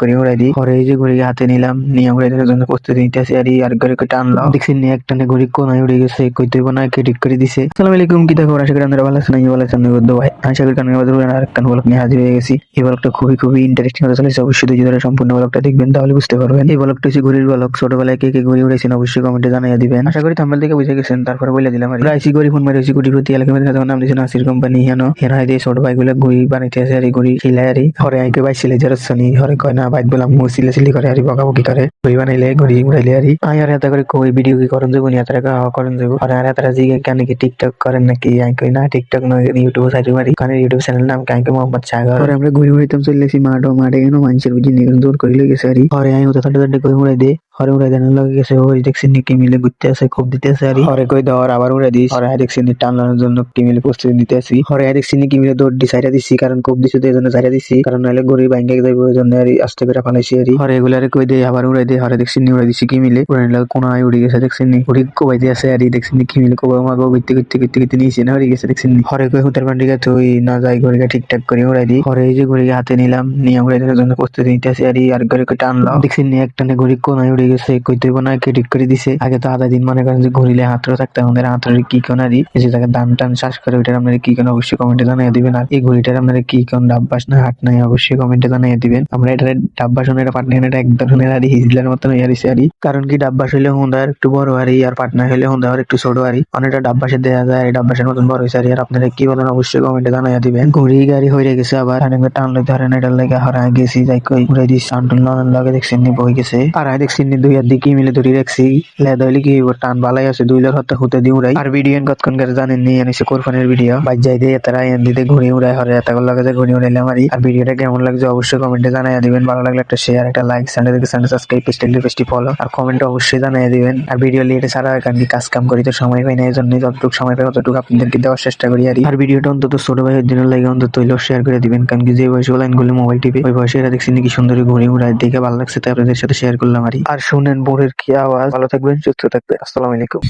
করে উড়াই দিই। পরে এই যে ঘুড়ি হাতে নিলাম, নিয়ে উড়াই দেওয়ার জন্য প্রস্তুতি নিতেছি আর ঘরে টানলাম, দেখছি নিয়ে একটানে ঘুড়ি কোনায় উড়ে গেছে, কইতে না কে ঠিক করে দিছে। আসসালামু আলাইকুম, কি দেখো আশা করি আপনারা ভালো আছেন। আমি ভালো আছি, আমি বদ্ধ ভাই আশা করি কারণ আর একটা ব্লগ নিয়ে হাজির হয়ে গেছি। এই ব্লগটা খুবই ইন্টারেস্টিং হতে চলেছে, অবশ্যই ধৈর্য সম্পূর্ণ ব্লগটা দেখবেন, তাহলে বুঝতে পারবেন। এই ব্লগটা হচ্ছে ঘুড়ির ব্লগ। ছোটবেলায় কে কে ঘুড়ি উড়াইছেন অবশ্যই কমেন্টে জানিয়ে দিবেন। আশা করি থাম্বনেল থেকে বুঝে গেছেন, তারপরে বলে দিলাম আর আইসি ঘুড়ি ফোন মারি কোটিপতি এলাকা মধ্যে নাম দিয়েছে নাসির কোম্পানি। হেরা দিয়ে ছোট ভাইগুলো ঘুড়ি বানাইতে আছে আর ঘুড়ি খিলাই আর হরে আইকে বাইছিলে জেরসনি হরে কয় না বাইক বললাম মুসিলে সিলি করে আর বকাবকি করে ঘুড়ি বানাইলে ঘুড়ি উড়াইলে আর আর এত করে কই ভিডিও কি করেন যাবো নিয়ে তারা করেন যাবো আর তারা জিগে কেন কি টিকটক করেন নাকি আই কই না টিকটক নয়, ইউটিউব সাইডে মারি কারণ ইউটিউব চ্যানেল নাম কাইকে মোহাম্মদ সাগর। পরে আমরা ঘুড়ি উড়াইতাম চলেছি মাঠে এনো মানুষের বুঝি নিয়ে জোর করে লই গেছে আর হরে আই হতে তাড়াতাড়ি কই উড়াই দে হরে উড়াই দেন লগে গেছে ওই দেখছি নিকে মিলে ঘুরতে আছে, খুব দিতে আছে আর হরে কই ধর আবার উড়াই দিস। হরে দেখছি নি টানানোর জন্য কি মিলে প্রস্তুতি নিতে আসি। হরে দেখছি নি কি মিলে দৌড় দি সাইডা দিছি, কারণ খুব দিছে তো এই জন্য সাইডা দিছি, কারণ নাহলে গড়ি ভাঙ্গে যাইব ওই জন্য আর আস্তে করে ফালাইছি আর হরে এগুলারে কই দে আবার উড়াই দে। হরে দেখছি নি উড়াই দিছি কি মিলে উড়াই লাগে কোনায় উড়ে গেছে, দেখছি নি উড়ি কোবাইতে আছে আর দেখছি নি কি মিলে কোবা মাগো গিতে নিয়েছি না উড়ে গেছে, দেখছি নি হরে কই হুতার পান্ডিকা তুই না যাই ঘড়িটা ঠিকঠাক করে উড়াই দি। হরে এই যে ঘড়ি হাতে নিলাম, নিয়ে উড়াই দেওয়ার জন্য প্রস্তুতি নিতে আসি আর ঘড়ি টানলাম, দেখছি নি একটানে ঘড়ি কোনায় উড়ে গেছে, কইতে না কে ঠিক করে দিছে। আগে তো আধা দিন মনে করেন যে ঘুরিলে হাতও থাকতে আমাদের হাতের কি কোন আর এই যে তাকে দান টান শ্বাস করে ওইটার আপনারা কি কোন অবশ্যই কমেন্টে জানিয়ে দিবেন। আর এই ঘড়িটার আপনারা কি কোন ডাব্বাস না হাট নাই অবশ্যই কমেন্টে জানিয়ে দিবেন। আমরা এটা ডাব্বাস এটা পাটনা এটা এক ধরনের আর হিজলার মতন ইয়ারিছে আর কারণ কি ডাব্বাস হইলে হুন্দার একটু বড় আর পাটনা হইলে হুন্দার একটু ছোট আর অনেকটা ডাব্বাসে দেওয়া যায়, ডাব্বাসের মতন বড় হয়েছে আর আপনারা কি বলেন অবশ্যই কমেন্টে জানিয়ে দিবেন। ঘুড়ি গাড়ি হয়ে গেছে আবার অনেকবার টানলে ধরেন এটার লেগে হারায় গেছি যাই কই ঘুরে দিস আন্টুল ননের লগে দেখছেন নি বই গেছে আর দেখছেন নি দুই আর দিকে মিলে ধরে রাখছি লেদা হইলে কি টান বালাই আছে দুইলার হত্যা হতে দিয়ে উড়াই। আর ভিডিও কতক্ষণ করে জানেন নি এনেছে কোরবানির ভিডিও বাজ যাই দিয়ে তারা এন দিতে ঘুরে উড়াই হরে এত লাগে যে ঘুরে উড়াইলাম আর ভিডিওটা কেমন লাগছে অবশ্যই কমেন্টে জানিয়ে দিবেন। ভালো লাগলে একটা শেয়ার একটা লাইক চ্যানেলকে সাবস্ক্রাইব পেজটি ফলো আর কমেন্টে অবশ্যই জানিয়ে দিবেন। আর ভিডিও লিখে সারা কারণ কি কাজ কাম করি তো সময় পাই না, এই জন্য যতটুকু সময় পাই ততটুকু আপনাদেরকে দেওয়ার চেষ্টা করি আর ভিডিওটা অন্তত ছোট ভাইয়ের জন্য লাগে অন্তত শেয়ার করে দিবেন, কারণ কি যে বয়সে লাইনগুলো মোবাইল টিপে ওই বয়সে এরা দেখছি নাকি সুন্দরী ঘুরে উড়াই দেখে ভালো লাগছে তাই আপনাদের সাথে শেয়ার করলাম আর শুনেন বোরের কি আওয়াজ। ভালো থাকবেন সুস্থ থাকবেন, আসসালামু আলাইকুম।